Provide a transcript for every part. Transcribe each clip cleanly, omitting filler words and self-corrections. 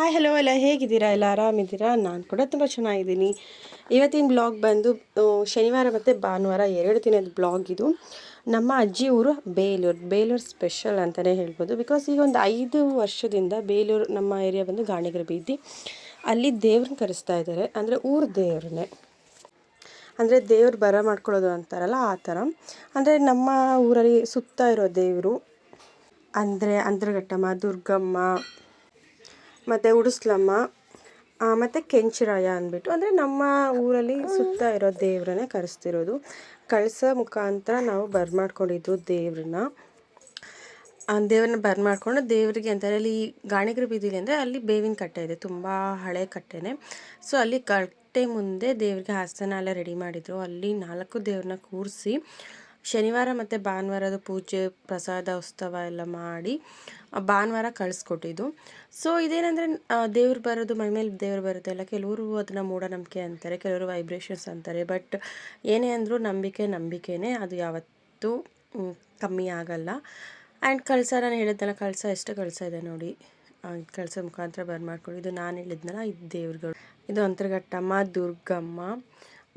Hi hello ಎಲ್ಲ ಹೇಗಿದ್ದೀರಾ? ಎಲ್ಲ ಆರಾಮಿದ್ದೀರಾ? ನಾನು ಕೂಡ ತುಂಬ ಚೆನ್ನಾಗಿದ್ದೀನಿ. ಇವತ್ತಿನ ಬ್ಲಾಗ್ ಬಂದು ಶನಿವಾರ ಮತ್ತು ಭಾನುವಾರ 2 ದಿನದ ಬ್ಲಾಗ್ ಇದು. ನಮ್ಮ ಅಜ್ಜಿ ಊರು ಬೇಲೂರು ಸ್ಪೆಷಲ್ ಅಂತಲೇ ಹೇಳ್ಬೋದು. ಬಿಕಾಸ್ ಈಗ ಒಂದು 5 ವರ್ಷದಿಂದ ಬೇಲೂರು ನಮ್ಮ ಏರಿಯಾ ಬಂದು ಗಾಣಿಗರ ಬೀದಿ, ಅಲ್ಲಿ ದೇವ್ರನ್ನ ಕರೆಸ್ತಾ ಇದ್ದಾರೆ. ಅಂದರೆ ಊರ ದೇವ್ರನ್ನೇ, ಅಂದರೆ ದೇವ್ರು ಬರ ಮಾಡ್ಕೊಳ್ಳೋದು ಅಂತಾರಲ್ಲ ಆ ಥರ. ಅಂದರೆ ನಮ್ಮ ಊರಲ್ಲಿ ಸುತ್ತ ಇರೋ ದೇವರು ಅಂದರೆ ಅಂತರಘಟ್ಟಮ್ಮ, ದುರ್ಗಮ್ಮ ಮತ್ತು ಉಡುಸ್ಲಮ್ಮ ಮತ್ತು ಕೆಂಚರಾಯ ಅಂದ್ಬಿಟ್ಟು, ಅಂದರೆ ನಮ್ಮ ಊರಲ್ಲಿ ಸುತ್ತ ಇರೋ ದೇವ್ರನ್ನೇ ಕರೆಸ್ತಿರೋದು. ಕಳಸ ಮುಖಾಂತರ ನಾವು ಬರ್ಮಾಡ್ಕೊಂಡಿದ್ದು ದೇವ್ರನ್ನ ಬರ್ಮಾಡ್ಕೊಂಡು ದೇವರಿಗೆ ಅಂತಾರೆ. ಅಲ್ಲಿ ಗಾಣಿಗರ ಬೀದಿಲಿ ಅಂದರೆ ಅಲ್ಲಿ ಬೇವಿನ ಕಟ್ಟೆ ಇದೆ, ತುಂಬ ಹಳೆ ಕಟ್ಟೆನೇ. ಸೊ ಅಲ್ಲಿ ಕಟ್ಟೆ ಮುಂದೆ ದೇವ್ರಿಗೆ ಆಸನ ಎಲ್ಲ ರೆಡಿ ಮಾಡಿದರು. ಅಲ್ಲಿ 4 ದೇವ್ರನ್ನ ಕೂರಿಸಿ ಶನಿವಾರ ಮತ್ತು ಭಾನುವಾರದ ಪೂಜೆ ಪ್ರಸಾದ ಉತ್ಸವ ಎಲ್ಲ ಮಾಡಿ ಭಾನುವಾರ ಕಳಿಸ್ಕೊಟ್ಟಿದ್ದು. ಸೊ ಇದೇನೆಂದರೆ ದೇವ್ರು ಬರೋದು, ಮೈಮೇಲೆ ದೇವ್ರು ಬರುತ್ತೆ ಎಲ್ಲ, ಕೆಲವರು ಅದನ್ನು ಮೂಢನಂಬಿಕೆ ಅಂತಾರೆ, ಕೆಲವರು ವೈಬ್ರೇಷನ್ಸ್ ಅಂತಾರೆ. ಬಟ್ ಏನೇ ಅಂದರೂ ನಂಬಿಕೆನೇ, ಅದು ಯಾವತ್ತೂ ಕಮ್ಮಿ ಆಗಲ್ಲ. ಆ್ಯಂಡ್ ಕಳಸ, ನಾನು ಹೇಳಿದ್ನಲ್ಲ, ಕಳಸ ಎಷ್ಟು ಕಳಸ ಇದೆ ನೋಡಿ, ಕಳಸ ಮುಖಾಂತರ ಬರ್ಮಾಡ್ಕೊಂಡು, ಇದು ನಾನು ಹೇಳಿದ್ನಲ್ಲ, ಇದು ದೇವ್ರುಗಳು. ಇದು ಅಂತರಘಟ್ಟಮ್ಮ, ದುರ್ಗಮ್ಮ,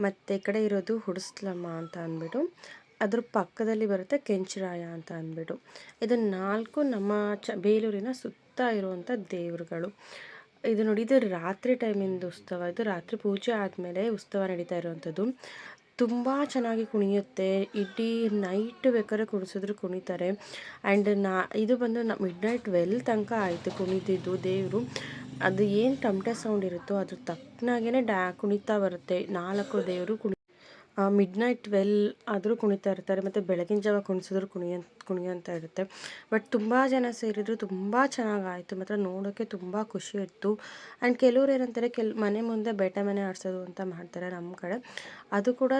ಮತ್ತು ಈ ಕಡೆ ಇರೋದು ಹುಡುಸ್ಲಮ್ಮ ಅಂತ ಅಂದ್ಬಿಟ್ಟು, ಅದ್ರ ಪಕ್ಕದಲ್ಲಿ ಬರುತ್ತೆ ಕೆಂಚರಾಯ ಅಂತ ಅಂದ್ಬಿಟ್ಟು. ಇದು 4 ನಮ್ಮ ಬೇಲೂರಿನ ಸುತ್ತ ಇರುವಂಥ ದೇವರುಗಳು. ಇದು ನೋಡಿ, ಇದು ರಾತ್ರಿ ಟೈಮಿಂದು ಉತ್ಸವ. ಇದು ರಾತ್ರಿ ಪೂಜೆ ಆದಮೇಲೆ ಉತ್ಸವ ನಡೀತಾ ಇರುವಂಥದ್ದು. ತುಂಬ ಚೆನ್ನಾಗಿ ಕುಣಿಯುತ್ತೆ. ಇಡೀ ನೈಟ್ ಬೇಕಾದ್ರೆ ಕುಣಿಸಿದ್ರು ಕುಣಿತಾರೆ. ಆ್ಯಂಡ್ ಇದು ಬಂದು ಮಿಡ್ನೈಟ್ 12 ತನಕ ಆಯಿತು ಕುಣಿದಿದ್ದು. ದೇವರು ಅದು ಏನು ಟಮಟೆ ಸೌಂಡ್ ಇರುತ್ತೋ ಅದ್ರ ತಕ್ಕನಾಗೇ ಕುಣಿತಾ ಬರುತ್ತೆ. 4 ದೇವರು ಮಿಡ್ನೈಟ್ 12 ಆದರೂ ಕುಣಿತಾ ಇರ್ತಾರೆ. ಮತ್ತು ಬೆಳಗಿನ ಜಾವ ಕುಣಿಸಿದ್ರು ಕುಣಿಯಂತ ಇರುತ್ತೆ. ಬಟ್ ತುಂಬ ಜನ ಸೇರಿದ್ರು, ತುಂಬ ಚೆನ್ನಾಗಾಯಿತು. ಮಾತ್ರ ನೋಡೋಕ್ಕೆ ತುಂಬ ಖುಷಿ ಇತ್ತು. ಆ್ಯಂಡ್ ಕೆಲವ್ರು ಏನಂತಾರೆ, ಮನೆ ಮುಂದೆ ಬೇಟೆ ಮನೆ ಆಡಿಸೋದು ಅಂತ ಮಾಡ್ತಾರೆ ನಮ್ಮ ಕಡೆ. ಅದು ಕೂಡ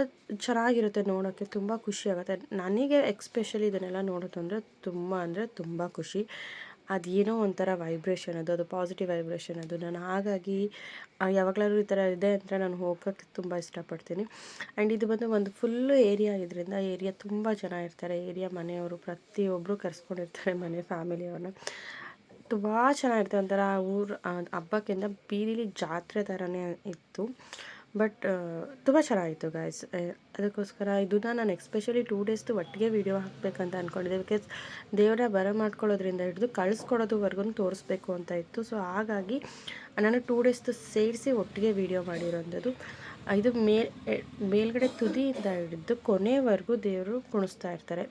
ಚೆನ್ನಾಗಿರುತ್ತೆ ನೋಡೋಕ್ಕೆ, ತುಂಬ ಖುಷಿ ಆಗುತ್ತೆ. ನನಗೆ ಎಕ್ಸ್ಪೆಷಲಿ ಇದನ್ನೆಲ್ಲ ನೋಡೋದು ಅಂದರೆ ತುಂಬ ಖುಷಿ. ಅದೇನೋ ಒಂಥರ ವೈಬ್ರೇಷನ್, ಅದು ಪಾಸಿಟಿವ್ ವೈಬ್ರೇಷನ್ ಅದು. ನಾನು ಹಾಗಾಗಿ ಯಾವಾಗಲಾದ್ರೂ ಈ ಥರ ಇದೆ ಅಂದರೆ ನಾನು ಹೋಗೋಕ್ಕೆ ತುಂಬ ಇಷ್ಟಪಡ್ತೀನಿ. ಆ್ಯಂಡ್ ಇದು ಬಂದು ಒಂದು ಫುಲ್ಲು ಏರಿಯಾ ಇದರಿಂದ, ಏರಿಯಾ ತುಂಬ ಜನ ಇರ್ತಾರೆ. ಏರಿಯಾ ಮನೆಯವರು ಪ್ರತಿಯೊಬ್ಬರು ಕರೆಸ್ಕೊಂಡಿರ್ತಾರೆ, ಮನೆ ಫ್ಯಾಮಿಲಿಯವ್ರನ್ನ. ತುಂಬ ಚೆನ್ನಾಗಿರುತ್ತೆ, ಒಂಥರ ಊರು ಹಬ್ಬಕ್ಕಿಂತ ಬೀದಿಲಿ ಜಾತ್ರೆ ಥರನೇ ಇತ್ತು. ಬಟ್ ತುಂಬ ಚೆನ್ನಾಗಿತ್ತು ಗಾಯ್ಸ್. ಅದಕ್ಕೋಸ್ಕರ ಇದನ್ನು ನಾನು ಎಕ್ಸ್ಪೆಷಲಿ 2 ಡೇಸ್ದು ಒಟ್ಟಿಗೆ ವೀಡಿಯೋ ಹಾಕಬೇಕಂತ ಅಂದ್ಕೊಂಡಿದ್ದೆ. ಬಿಕಾಸ್ ದೇವರ ಬರ ಮಾಡ್ಕೊಳ್ಳೋದ್ರಿಂದ ಹಿಡಿದು ಕಳಿಸ್ಕೊಡೋದುವರೆಗೂ ತೋರಿಸ್ಬೇಕು ಅಂತ ಇತ್ತು. ಸೊ ಹಾಗಾಗಿ ನಾನು 2 ಡೇಸ್ದು ಸೇರಿಸಿ ಒಟ್ಟಿಗೆ ವೀಡಿಯೋ ಮಾಡಿರೋಂಥದ್ದು. ಇದು ಮೇಲ್ಗಡೆ ತುದಿಯಿಂದ ಹಿಡಿದು ಕೊನೆವರೆಗೂ ದೇವರು ಕುಣಿಸ್ತಾ ಇರ್ತಾರೆ.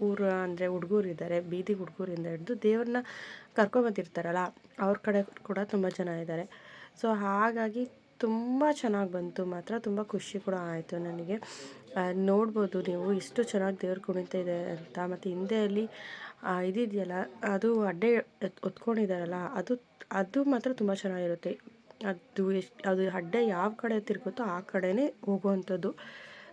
ಊರು ಅಂದರೆ ಹುಡುಗರಿದ್ದಾರೆ, ಬೀದಿ ಹುಡುಗರಿಂದ ಹಿಡಿದು ದೇವ್ರನ್ನ ಕರ್ಕೊಬಂದಿರ್ತಾರಲ್ಲ ಅವ್ರ ಕಡೆ ಕೂಡ ತುಂಬ ಜನ ಇದ್ದಾರೆ. ಸೊ ಹಾಗಾಗಿ ತುಂಬ ಚೆನ್ನಾಗಿ ಬಂತು, ಮಾತ್ರ ತುಂಬ ಖುಷಿ ಕೂಡ ಆಯಿತು ನನಗೆ. ನೋಡ್ಬೋದು ನೀವು ಇಷ್ಟು ಚೆನ್ನಾಗಿ ದೇವ್ರು ಕುಣಿತಾ ಇದೆ ಅಂತ. ಮತ್ತು ಹಿಂದೆಯಲ್ಲಿ ಇದಿದೆಯಲ್ಲ, ಅದು ಅಡ್ಡೆ ಹೊತ್ಕೊಂಡಿದ್ದಾರಲ್ಲ, ಅದು ಮಾತ್ರ ತುಂಬ ಚೆನ್ನಾಗಿರುತ್ತೆ. ಅದು ಅಡ್ಡೆ ಯಾವ ಕಡೆ ತಿರುಗುತ್ತೋ ಆ ಕಡೆನೇ ಹೋಗುವಂಥದ್ದು.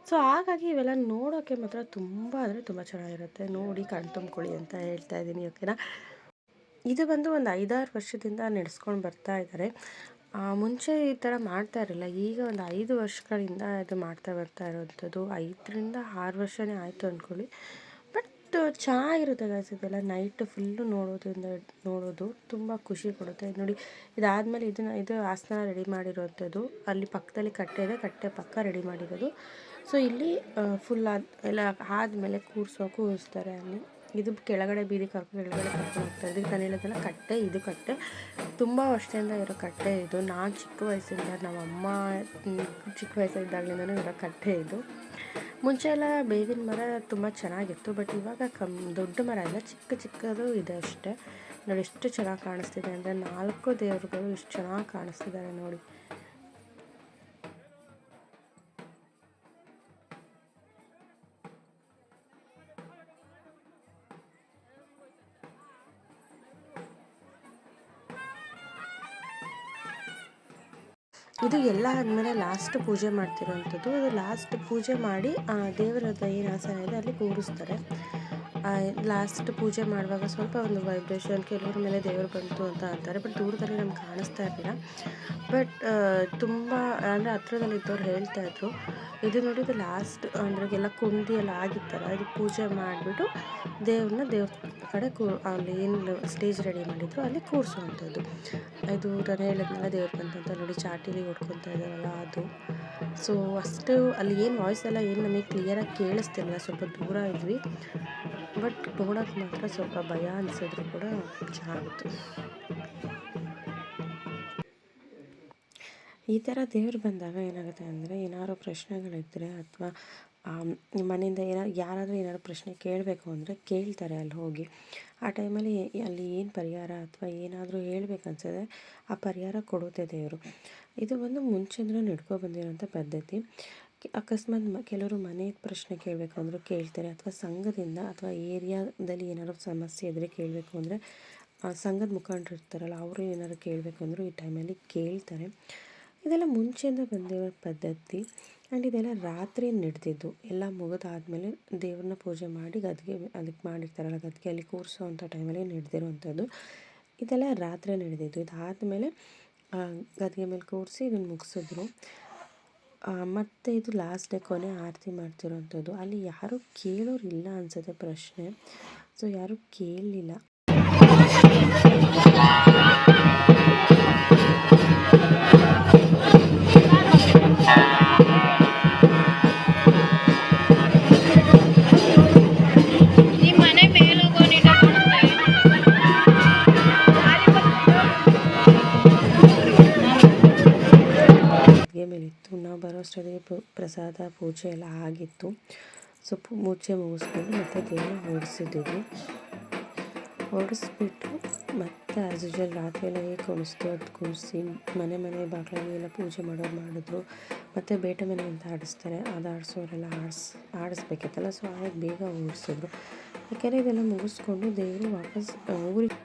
ಸೊ ಹಾಗಾಗಿ ಇವೆಲ್ಲ ನೋಡೋಕ್ಕೆ ಮಾತ್ರ ತುಂಬ ಅಂದರೆ ತುಂಬ ಚೆನ್ನಾಗಿರುತ್ತೆ. ನೋಡಿ ಕಣ್ ತುಂಬ್ಕೊಳ್ಳಿ ಅಂತ ಹೇಳ್ತಾ ಇದ್ದೀನಿ, ಓಕೆನಾ. ಇದು ಬಂದು ಒಂದು 5-6 ವರ್ಷದಿಂದ ನಡೆಸ್ಕೊಂಡು ಬರ್ತಾ ಇದ್ದಾರೆ. ಮುಂಚೆ ಈ ಥರ ಮಾಡ್ತಾ ಇರಲಿಲ್ಲ. ಈಗ ಒಂದು 5 ವರ್ಷಗಳಿಂದ ಇದು ಮಾಡ್ತಾ ಬರ್ತಾ ಇರೋವಂಥದ್ದು. 5-6 ವರ್ಷನೇ ಆಯಿತು ಅಂದ್ಕೊಳ್ಳಿ. ಬಟ್ ಚೆನ್ನಾಗಿರುತ್ತೆ ಗಾಯ್ಸ್. ಇದೆಲ್ಲ ನೈಟ್ ಫುಲ್ಲು ನೋಡೋದು ತುಂಬ ಖುಷಿ ಕೊಡುತ್ತೆ. ನೋಡಿ, ಇದಾದಮೇಲೆ ಇದು ಆಸನ ರೆಡಿ ಮಾಡಿರೋವಂಥದ್ದು. ಅಲ್ಲಿ ಪಕ್ಕದಲ್ಲಿ ಕಟ್ಟೆ ಇದೆ, ಕಟ್ಟೆ ಪಕ್ಕ ರೆಡಿ ಮಾಡಿರೋದು. ಸೊ ಇಲ್ಲಿ ಫುಲ್ ಎಲ್ಲ ಆದಮೇಲೆ ಕೂರಿಸ್ತಾರೆ ಅಲ್ಲಿ. ಇದು ಕೆಳಗಡೆ ಬೀದಿ ಕೆಳಗಡೆ ಕರ್ಕೊಂಡು ಹೋಗ್ತಾರೆ. ಇದಕ್ಕೆ ನಾನು ಹೇಳೋದಲ್ಲ, ಕಟ್ಟೆ, ಇದು ಕಟ್ಟೆ ತುಂಬ ವರ್ಷದಿಂದ ಇರೋ ಕಟ್ಟೆ ಇದು. ನಾನು ಚಿಕ್ಕ ವಯಸ್ಸಿಂದ, ನಮ್ಮಮ್ಮ ಚಿಕ್ಕ ವಯಸ್ಸಿದ್ದಾಗಲಿಂದನೂ ಇರೋ ಕಟ್ಟೆ ಇದು. ಮುಂಚೆ ಎಲ್ಲ ಬೇವಿನ ಮರ ತುಂಬ ಚೆನ್ನಾಗಿತ್ತು. ಬಟ್ ಇವಾಗ ದೊಡ್ಡ ಮರ ಎಲ್ಲ, ಚಿಕ್ಕದು ಇದೆ ಅಷ್ಟೇ. ನೋಡಿ ಎಷ್ಟು ಚೆನ್ನಾಗಿ ಕಾಣಿಸ್ತಿದೆ ಅಂದರೆ, 4 ದೇವರುಗಳು ಎಷ್ಟು ಚೆನ್ನಾಗಿ ಕಾಣಿಸ್ತಿದ್ದಾರೆ ನೋಡಿ. ಇದು ಎಲ್ಲ ಆದಮೇಲೆ ಲಾಸ್ಟ್ ಪೂಜೆ ಮಾಡ್ತಿರೋವಂಥದ್ದು. ಇದು ಲಾಸ್ಟ್ ಪೂಜೆ ಮಾಡಿ ದೇವರದ ಏನು ಆಸನ ಇದೆ ಅಲ್ಲಿ ಕೂರಿಸ್ತಾರೆ. ಲಾಸ್ಟ್ ಪೂಜೆ ಮಾಡುವಾಗ ಸ್ವಲ್ಪ ಒಂದು ವೈಬ್ರೇಷನ್, ಕೆಲವ್ರ ಮೇಲೆ ದೇವರು ಬಂತು ಅಂತ ಅಂತಾರೆ. ಬಟ್ ದೂರದಲ್ಲಿ ನಮ್ಗೆ ಕಾಣಿಸ್ತಾ ಇರಲಿಲ್ಲ. ಬಟ್ ತುಂಬ ಅಂದರೆ ಹತ್ರದಲ್ಲಿದ್ದವ್ರು ಹೇಳ್ತಾಯಿದ್ರು. ಇದು ನೋಡಿ, ಇದು ಲಾಸ್ಟ್ ಅಂದರೆ ಎಲ್ಲ ಕುಂಡಿ ಎಲ್ಲ ಆಗಿತ್ತಲ್ಲ, ಇದು ಪೂಜೆ ಮಾಡಿಬಿಟ್ಟು ದೇವ್ರ ಕಡೆ ಅಲ್ಲಿ ಏನು ಸ್ಟೇಜ್ ರೆಡಿ ಮಾಡಿದ್ರು ಅಲ್ಲಿ ಕೂರಿಸುವಂಥದ್ದು. ಇದು ನಾನು ಹೇಳಿದ್ನಲ್ಲ ದೇವ್ರು ಬಂತಂತ ನೋಡಿ ಚಾಟಿಲಿ ಹೊಡ್ಕೊತಾ ಇದ್ದಾರಲ್ಲ ಅದು. ಸೊ ಅಷ್ಟು ಅಲ್ಲಿ ಏನು ವಾಯ್ಸ್ ಎಲ್ಲ ಏನು ನಮಗೆ ಕ್ಲಿಯರಾಗಿ ಕೇಳಿಸ್ತಿಲ್ಲ, ಸ್ವಲ್ಪ ದೂರ ಇದ್ವಿ. ಬಟ್ ನೋಡೋಕೆ ಮಾತ್ರ ಸ್ವಲ್ಪ ಭಯ ಅನಿಸಿದ್ರು ಕೂಡ ಚೆನ್ನಾಗಿತ್ತು. ಈ ಥರ ದೇವ್ರು ಬಂದಾಗ ಏನಾಗುತ್ತೆ ಅಂದರೆ, ಏನಾದ್ರು ಪ್ರಶ್ನೆಗಳಿದ್ದರೆ ಅಥವಾ ಮನೆಯಿಂದ ಯಾರಾದರೂ ಏನಾದ್ರು ಪ್ರಶ್ನೆ ಕೇಳಬೇಕು ಅಂದರೆ ಕೇಳ್ತಾರೆ ಅಲ್ಲಿ ಹೋಗಿ. ಆ ಟೈಮಲ್ಲಿ ಅಲ್ಲಿ ಏನು ಪರಿಹಾರ ಅಥವಾ ಏನಾದರೂ ಹೇಳ್ಬೇಕನ್ಸಿದ್ರೆ ಆ ಪರಿಹಾರ ಕೊಡುತ್ತೆ ದೇವರು. ಇದು ಬಂದು ಮುಂಚೆಯಿಂದ ನಡ್ಕೊ ಬಂದಿರೋಂಥ ಪದ್ಧತಿ. ಅಕಸ್ಮಾತ್ ಕೆಲವರು ಮನೆ ಪ್ರಶ್ನೆ ಕೇಳಬೇಕು ಅಂದರೂ ಕೇಳ್ತಾರೆ, ಅಥವಾ ಸಂಘದಿಂದ ಅಥವಾ ಏರಿಯಾದಲ್ಲಿ ಏನಾದ್ರು ಸಮಸ್ಯೆ ಇದ್ದರೆ ಕೇಳಬೇಕು ಅಂದರೆ ಸಂಘದ ಮುಖಂಡರು ಇರ್ತಾರಲ್ಲ, ಅವರು ಏನಾದ್ರು ಕೇಳಬೇಕು ಅಂದರೂ ಈ ಟೈಮಲ್ಲಿ ಕೇಳ್ತಾರೆ. ಇದೆಲ್ಲ ಮುಂಚೆಯಿಂದ ಬಂದಿರೋ ಪದ್ಧತಿ. ಆ್ಯಂಡ್ ಇದೆಲ್ಲ ರಾತ್ರಿ ನಡೆದಿದ್ದು. ಎಲ್ಲ ಮುಗಿದಾದ್ಮೇಲೆ ದೇವ್ರನ್ನ ಪೂಜೆ ಮಾಡಿ ಗದ್ಗೆ ಅದಕ್ಕೆ ಮಾಡಿರ್ತಾರಲ್ಲ ಗದ್ಗೆಯಲ್ಲಿ ಕೂರಿಸೋ ಅಂಥ ಟೈಮಲ್ಲಿ ನಡೆದಿರೋವಂಥದ್ದು. ಇದೆಲ್ಲ ರಾತ್ರಿ ನಡೆದಿದ್ದು. ಇದಾದಮೇಲೆ ಗದ್ಗೆ ಮೇಲೆ ಕೂರಿಸಿ ಇದನ್ನು ಮುಗಿಸಿದ್ರು. ಮತ್ತು ಇದು ಲಾಸ್ಟ್ ಡೇ ಕೊನೆ ಆರತಿ ಮಾಡ್ತಿರೋವಂಥದ್ದು. ಅಲ್ಲಿ ಯಾರೂ ಕೇಳೋರಿಲ್ಲ ಅನಿಸುತ್ತೆ ಪ್ರಶ್ನೆ, ಸೊ ಯಾರೂ ಕೇಳಲಿಲ್ಲ. ಮೇಲಿತ್ತು. ನಾವು ಬರೋ ಅಷ್ಟೊತ್ತಿಗೆ ಪ್ರಸಾದ ಪೂಜೆ ಎಲ್ಲ ಆಗಿತ್ತು. ಸೊ ಪೂಜೆ ಮುಗಿಸ್ಕೊಂಡು ಮತ್ತೆ ದೇವ್ರನ್ನ ಹೊರಡಿಸ್ಬಿಟ್ಟು ಮತ್ತೆ ಆ್ಯಸ್ ಯೂಶ್ವಲ್ ರಾತ್ರಿ ಎಲ್ಲ ಹೇಗೆ ಕುಣಿಸ್ತು ಅದು ಕುಣಿಸಿ ಮನೆ ಬಾಗಿಲಲ್ಲಿ ಪೂಜೆ ಮಾಡಿದ್ರು. ಮತ್ತು ಬೇಟೆ ಮನೆ ಅಂತ ಆಡಿಸ್ತಾರೆ, ಅದು ಆಡಿಸೋರೆಲ್ಲ ಆಡಿಸ್ಬೇಕಿತ್ತಲ್ಲ, ಸೊ ಹಾಗೆ ಬೇಗ ಓಡಿಸಿದ್ರು. ಯಾಕೆಂದರೆ ಇದೆಲ್ಲ ಮುಗಿಸ್ಕೊಂಡು ದೇವರು ವಾಪಸ್ ಊರಿಗೆ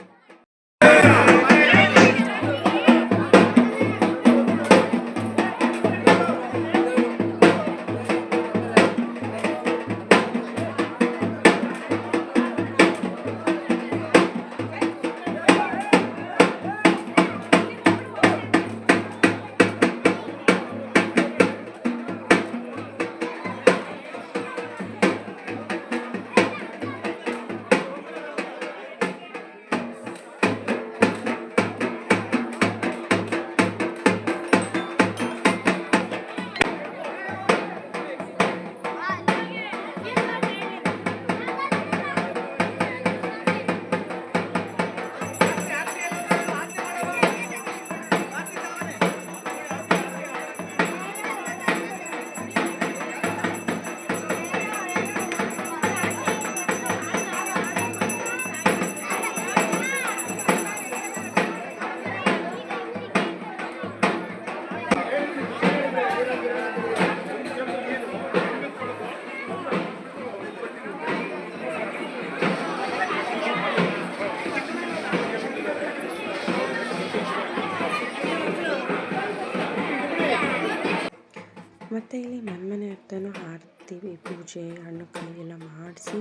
ಮತ್ತು ಇಲ್ಲಿ ಮನೆ ಹತ್ರನೂ ಆರತಿ ಪೂಜೆ ಹಣ್ಣು ಕಾಯಿ ಎಲ್ಲ ಮಾಡಿಸಿ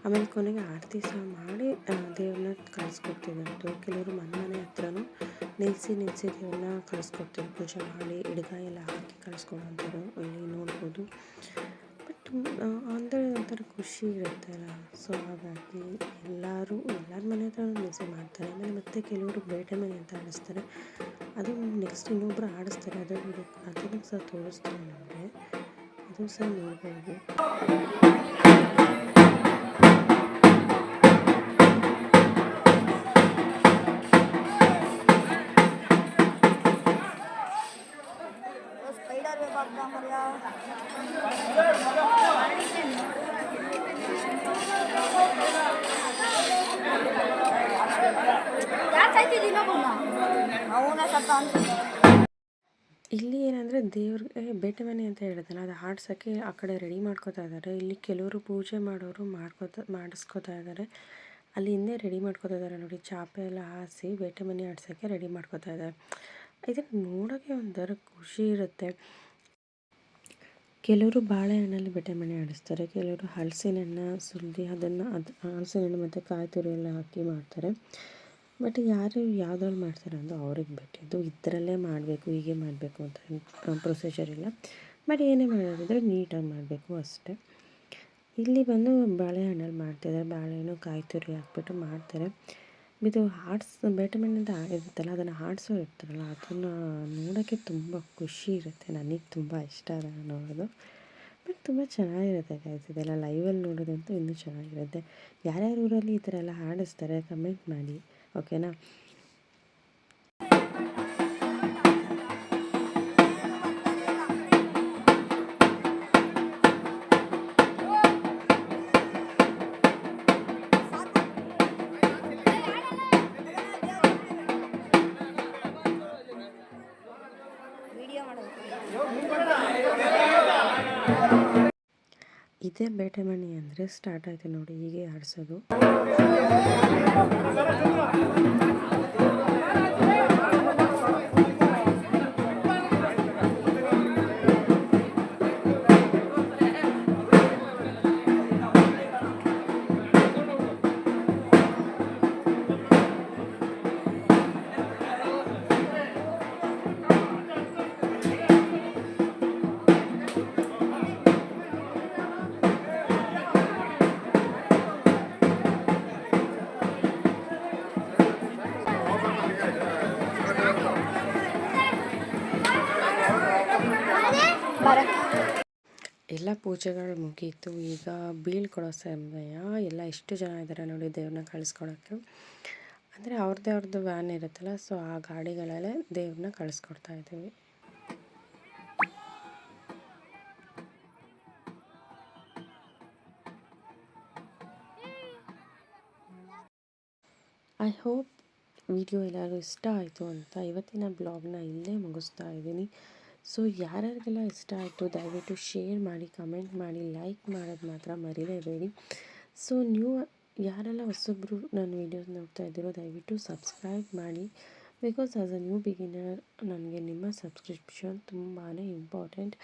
ಆಮೇಲೆ ಕೊನೆಗೆ ಆರತಿ ಸಹ ಮಾಡಿ ದೇವ್ರನ್ನ ಕಳಿಸ್ಕೊಡ್ತಿದ್ರು. ಕೆಲವರು ಮನೆ ಹತ್ರನೂ ನಿಲ್ಲಿಸಿ ದೇವ್ರನ್ನ ಕಳಿಸ್ಕೊಡ್ತಿದ್ರು. ಪೂಜೆ ಮಾಡಿ ಎಡಗಾಯಿ ಎಲ್ಲ ಹಾಕಿ ಕಳಿಸ್ಕೊಡೋಂಥದ್ದು ಇಲ್ಲಿ ನೋಡ್ಬೋದು. ಬಟ್ ಅಂದರೆ ಒಂಥರ ಖುಷಿ ಇರುತ್ತಲ್ಲ, ಸೊ ಹಾಗಾಗಿ ಎಲ್ಲರ ಮನೆ ಹತ್ರ ನಿಲ್ಲಿಸಿ ಮಾಡ್ತಾರೆ. ಆಮೇಲೆ ಮತ್ತೆ ಕೆಲವರು ಬೇಟೆ ಮನೆ ಅಂತ ಆಡಿಸ್ತಾರೆ, ಅದು ನೆಕ್ಸ್ಟ್ ಇನ್ನೊಬ್ಬರು ಆಡಿಸ್ತಾರೆ. ಅದನ್ನು ಸಹ ತೋರಿಸ್ತಾರೆ ನಮಗೆ, ಅದು ಸಹ ನೋಡ್ಬೋದು. ಇಲ್ಲಿ ಏನಂದರೆ ದೇವ್ರಿಗೆ ಬೇಟೆ ಮನೆ ಅಂತ ಹೇಳಿದ್ನಲ್ಲ, ಅದು ಆಡ್ಸೋಕ್ಕೆ ಆ ಕಡೆ ರೆಡಿ ಮಾಡ್ಕೋತಾ ಇದ್ದಾರೆ. ಇಲ್ಲಿ ಕೆಲವರು ಪೂಜೆ ಮಾಡೋರು ಮಾಡಿಸ್ಕೋತಾ ಇದ್ದಾರೆ. ಅಲ್ಲಿ ಹಿಂದೆ ರೆಡಿ ಮಾಡ್ಕೋತಾ ಇದ್ದಾರೆ ನೋಡಿ, ಚಾಪೆ ಎಲ್ಲ ಹಾಸಿ ಬೇಟೆ ಮನೆ ಆಡ್ಸೋಕ್ಕೆ ರೆಡಿ ಮಾಡ್ಕೋತಾ ಇದ್ದಾರೆ. ಇದನ್ನು ನೋಡೋಕ್ಕೆ ಒಂಥರ ಖುಷಿ ಇರುತ್ತೆ. ಕೆಲವರು ಬಾಳೆಹಣ್ಣಲ್ಲಿ ಬೇಟೆ ಮನೆ ಆಡಿಸ್ತಾರೆ, ಕೆಲವರು ಹಲಸಿನ ಹಣ್ಣು ಸುಲಿದು ಹಲಸಿನ ಹಣ್ಣು ಮತ್ತು ಕಾಯಿ ತುರಿ ಎಲ್ಲ ಹಾಕಿ ಮಾಡ್ತಾರೆ. ಬಟ್ ಯಾರು ಯಾವುದ್ರಲ್ಲಿ ಮಾಡ್ತಾರೆ ಅಂದರೆ ಅವ್ರಿಗೆ ಬಿಟ್ಟಿದ್ದು. ಇದರಲ್ಲೇ ಮಾಡಬೇಕು, ಹೀಗೆ ಮಾಡಬೇಕು ಅಂತ ಪ್ರೊಸೀಜರ್ ಇಲ್ಲ. ಬಟ್ ಏನೇ ಮಾಡೋದಿದ್ರೆ ನೀಟಾಗಿ ಮಾಡಬೇಕು ಅಷ್ಟೇ. ಇಲ್ಲಿ ಬಂದು ಬಾಳೆಹಣ್ಣಲ್ಲಿ ಮಾಡ್ತಿದ್ದಾರೆ, ಬಾಳೆಹಣ್ಣು ಕಾಯಿ ತುರಿ ಹಾಕ್ಬಿಟ್ಟು ಮಾಡ್ತಾರೆ. ಇದು ಹಾಡ್ಸ್ ಬೇಟೆ ಮಣ್ಣಿಂದ ಇರುತ್ತಲ್ಲ ಅದನ್ನು ಹಾಡ್ಸೋರು ಇರ್ತಾರಲ್ಲ ಅದನ್ನು ನೋಡೋಕ್ಕೆ ತುಂಬ ಖುಷಿ ಇರುತ್ತೆ. ನನಗೆ ತುಂಬ ಇಷ್ಟ ಅದನ್ನು ನೋಡೋದು. ಬಟ್ ತುಂಬ ಚೆನ್ನಾಗಿರುತ್ತೆ ಗೈಸ್, ಇದೆಲ್ಲ ಲೈವಲ್ಲಿ ನೋಡೋದಂತೂ ಇನ್ನೂ ಚೆನ್ನಾಗಿರುತ್ತೆ. ಯಾರ್ಯಾರ ಊರಲ್ಲಿ ಈ ಥರ ಎಲ್ಲ ಹಾಡಿಸ್ತಾರೆ ಕಮೆಂಟ್ ಮಾಡಿ, ಓಕೆನಾ. ಇದೇ ಬೇಟೆ ಮಣಿ ಅಂದರೆ ಸ್ಟಾರ್ಟ್ ಆಯಿತು ನೋಡಿ, ಹೀಗೆ ಆಡಿಸೋದು. ಎಲ್ಲ ಪೂಜೆಗಳು ಮುಗೀತು. ಈಗ ಬೀಳ್ಕೊಡೋ ಸಮಯ. ಎಲ್ಲ ಎಷ್ಟು ಜನ ಇದ್ದಾರೆ ನೋಡಿ ದೇವ್ರನ್ನ ಕಳಿಸ್ಕೊಡೋಕ್ಕೆ. ಅಂದರೆ ಅವ್ರದ್ದು ವ್ಯಾನ್ ಇರುತ್ತಲ್ಲ, ಸೊ ಆ ಗಾಡಿಗಳಲ್ಲೇ ದೇವ್ರನ್ನ ಕಳಿಸ್ಕೊಡ್ತಾ ಇದ್ದೀವಿ. ಐ ಹೋಪ್ ವಿಡಿಯೋ ಎಲ್ಲರೂ ಇಷ್ಟ ಆಯಿತು ಅಂತ ಇವತ್ತಿನ ಬ್ಲಾಗ್ನ ಇಲ್ಲೇ ಮುಗಿಸ್ತಾ ಇದ್ದೀನಿ. ಸೊ ಯಾರ್ಯಾರಿಗೆಲ್ಲ ಇಷ್ಟ ಆಯಿತು ದಯವಿಟ್ಟು ಶೇರ್ ಮಾಡಿ, ಕಮೆಂಟ್ ಮಾಡಿ, ಲೈಕ್ ಮಾಡೋದು ಮಾತ್ರ ಮರಿಲೇಬೇಡಿ. ಸೊ ನೀವು ಯಾರೆಲ್ಲ ಹೊಸಬ್ರು ನನ್ನ ವೀಡಿಯೋಸ್ ನೋಡ್ತಾ ಇದ್ದೀರೋ ದಯವಿಟ್ಟು ಸಬ್ಸ್ಕ್ರೈಬ್ ಮಾಡಿ. Because as a new beginner ನನಗೆ ನಿಮ್ಮ ಸಬ್ಸ್ಕ್ರಿಪ್ಷನ್ ತುಂಬಾ ಇಂಪಾರ್ಟೆಂಟ್.